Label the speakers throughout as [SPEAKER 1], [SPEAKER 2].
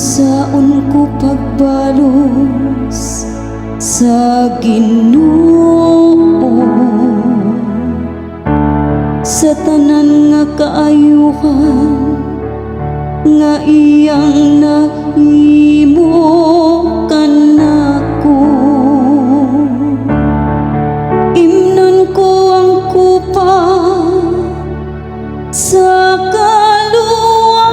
[SPEAKER 1] Unsaon ko pagbalos sa Ginoo sa tanan nga kaayuhan nga iyang nahimo kanako. Imnon ko ang kupa sa kaluwasan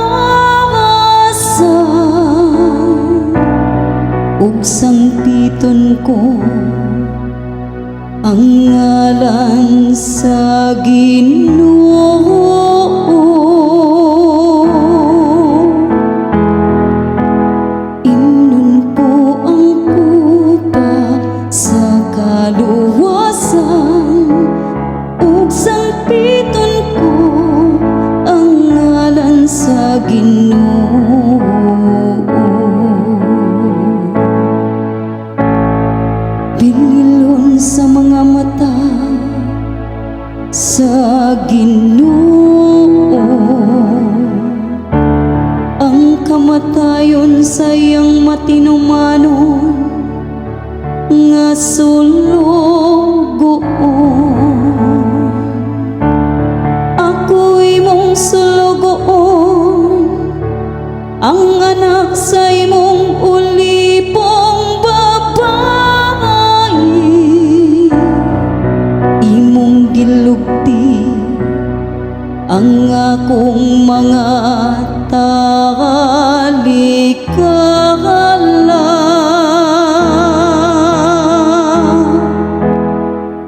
[SPEAKER 1] ug sangpiton ko ang ngalan sa Ginoo. Imnon po ang kupa sa kaluwasan ug sangpiton ko ang ngalan sa Ginoo. Bililon sa mga mata sa Ginoo ang kamatayon sa iyang matinumanon nga sulugoon. Ako'y mong sulugoon, ang anak sa imong ulipong babae. Imong gilugti ang akong mga talikala.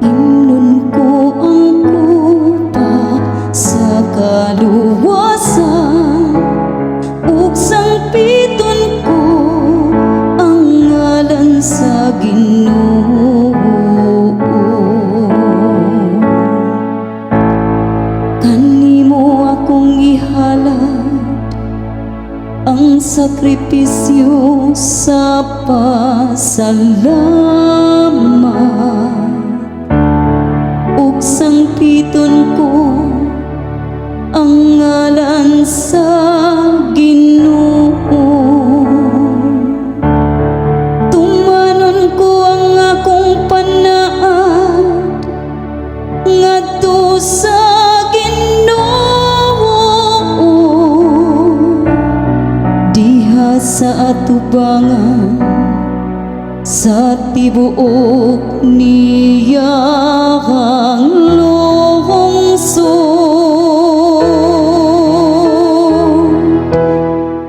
[SPEAKER 1] Imnon ko ang kupa sa kaluwasan ug sangpiton ko ang ngalan sa Ginoo. Kanimo akong ihalad ang sakripisyo sa pasalamat ug sangpiton ko ang ngalan sa Ginoo. Tumanon ko ang akong panaad ngadto sa Ginoo diha sa atubangan sa tibuok niyang lungsod.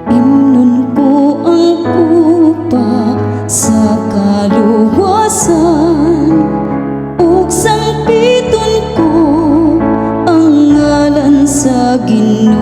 [SPEAKER 1] Imnon ko ang kupa sa kaluwasan ug sangpiton ko ang ngalan sa Ginoo.